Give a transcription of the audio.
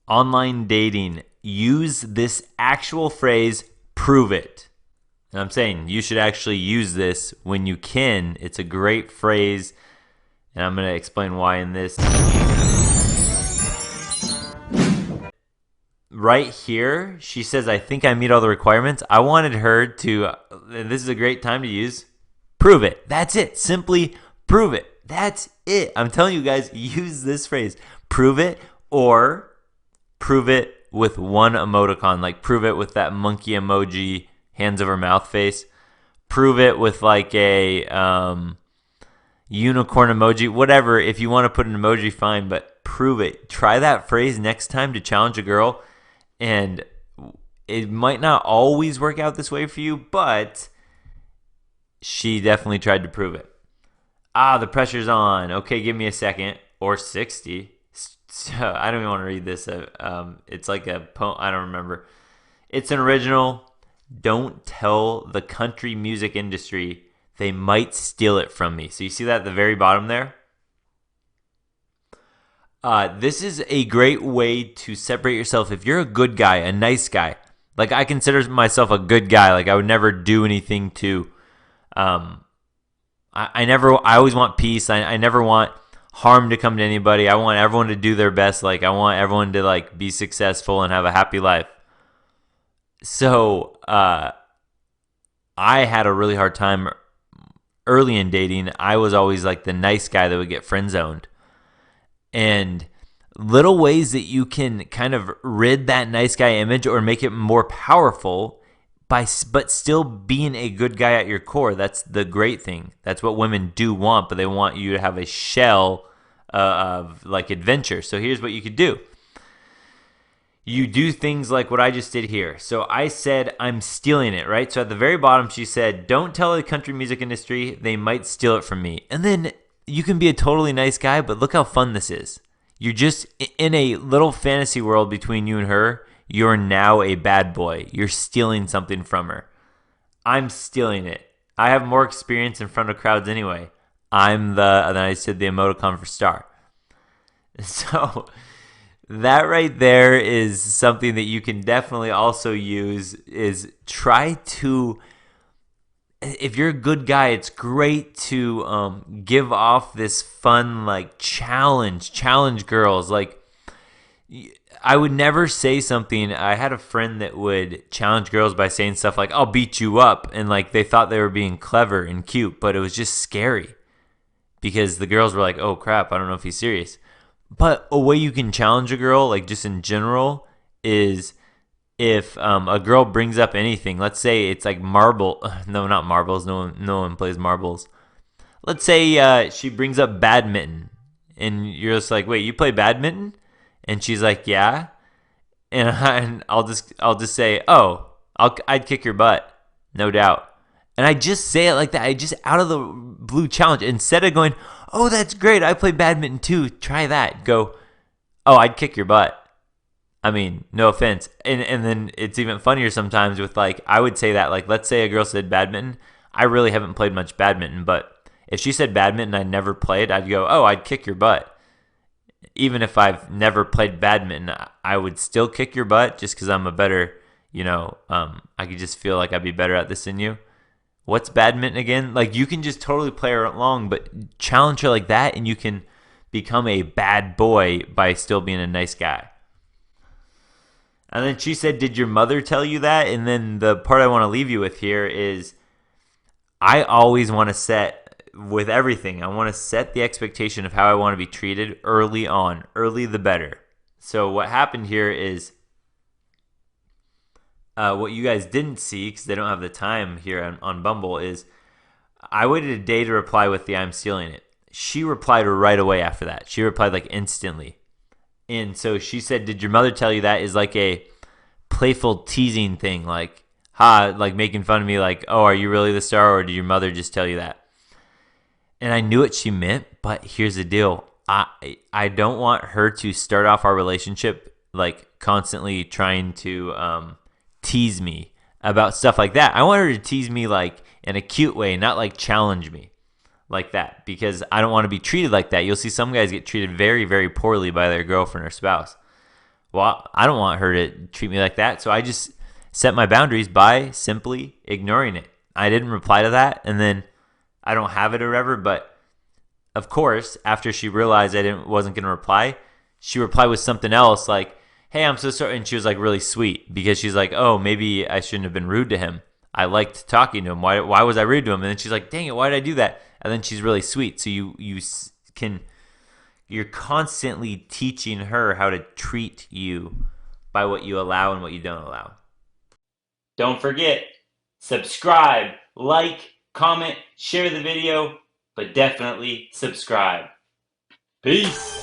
Online dating, use this actual phrase, prove it. And I'm saying you should actually use this when you can. It's a great phrase, and I'm going to explain why in this. Right here, she says, I think I meet all the requirements. I wanted her to, this is a great time to use, prove it. That's it. Simply prove it. That's it. I'm telling you guys, use this phrase, prove it, or prove it with one emoticon. Like prove it with that monkey emoji, hands over mouth face. Prove it with like a unicorn emoji, whatever. If you want to put an emoji, fine, but prove it. Try that phrase next time to challenge a girl. And it might not always work out this way for you, but she definitely tried to prove it. The pressure's on. Okay, give me a second. Or 60. So, I don't even want to read this. It's like a poem. I don't remember. It's an original. Don't tell the country music industry. They might steal it from me. So you see that at the very bottom there? This is a great way to separate yourself. If you're a good guy, a nice guy, like I consider myself a good guy, like I would never do anything to, I always want peace. I never want harm to come to anybody. I want everyone to do their best. Like I want everyone to like be successful and have a happy life. So, I had a really hard time early in dating. I was always like the nice guy that would get friend zoned. And little ways that you can kind of rid that nice guy image or make it more powerful but still being a good guy at your core. That's the great thing. That's what women do want, but they want you to have a shell of like adventure. So here's what you could do. You do things like what I just did here. So I said, I'm stealing it, right? So at the very bottom, she said, don't tell the country music industry, they might steal it from me. And then you can be a totally nice guy, but look how fun this is. You're just in a little fantasy world between you and her. You're now a bad boy. You're stealing something from her. I'm stealing it. I have more experience in front of crowds anyway. Then I said the emoticon for star. So that right there is something that you can definitely also use is try to, if you're a good guy, it's great to give off this fun like challenge girls. Like I would never say something. I had a friend that would challenge girls by saying stuff like, I'll beat you up. And like they thought they were being clever and cute, but it was just scary because the girls were like, oh crap, I don't know if he's serious. But a way you can challenge a girl, like just in general, is if a girl brings up anything. Let's say it's like marble. No, not marbles. No one plays marbles. Let's say she brings up badminton, and you're just like, wait, you play badminton? And she's like, yeah. And I'll just say, oh, I'd kick your butt, no doubt. And I just say it like that. I just out of the blue challenge. Instead of going, oh, that's great, I play badminton too, try that. Go, oh, I'd kick your butt. I mean, no offense. And then it's even funnier sometimes with like, I would say that, like, let's say a girl said badminton. I really haven't played much badminton, but if she said badminton I never played, I'd go, oh, I'd kick your butt. Even if I've never played badminton, I would still kick your butt just because I'm a better, I could just feel like I'd be better at this than you. What's badminton again? Like you can just totally play her along, but challenge her like that and you can become a bad boy by still being a nice guy. And then she said, did your mother tell you that? And then the part I want to leave you with here is I always want to set, with everything, I want to set the expectation of how I want to be treated early on. Early the better. So what happened here is what you guys didn't see, because they don't have the time here on Bumble, is I waited a day to reply with the I'm stealing it. She replied right away after that. She replied like instantly. And so she said, did your mother tell you that? Is like a playful teasing thing, like, like making fun of me, like, oh, are you really the star, or did your mother just tell you that? And I knew what she meant, but here's the deal. I don't want her to start off our relationship like constantly trying to tease me about stuff like that. I want her to tease me like in a cute way, not like challenge me like that, because I don't want to be treated like that. You'll see some guys get treated very, very poorly by their girlfriend or spouse. Well, I don't want her to treat me like that. So I just set my boundaries by simply ignoring it. I didn't reply to that, and then I don't have it or whatever. But of course, after she realized wasn't going to reply, she replied with something else like, "Hey, I'm so sorry," and she was like really sweet because she's like, "Oh, maybe I shouldn't have been rude to him. I liked talking to him. Why was I rude to him?" And then she's like, "Dang it, why did I do that?" And then she's really sweet. So you're constantly teaching her how to treat you by what you allow and what you don't allow. Don't forget, subscribe, like, comment, share the video, but definitely subscribe. Peace.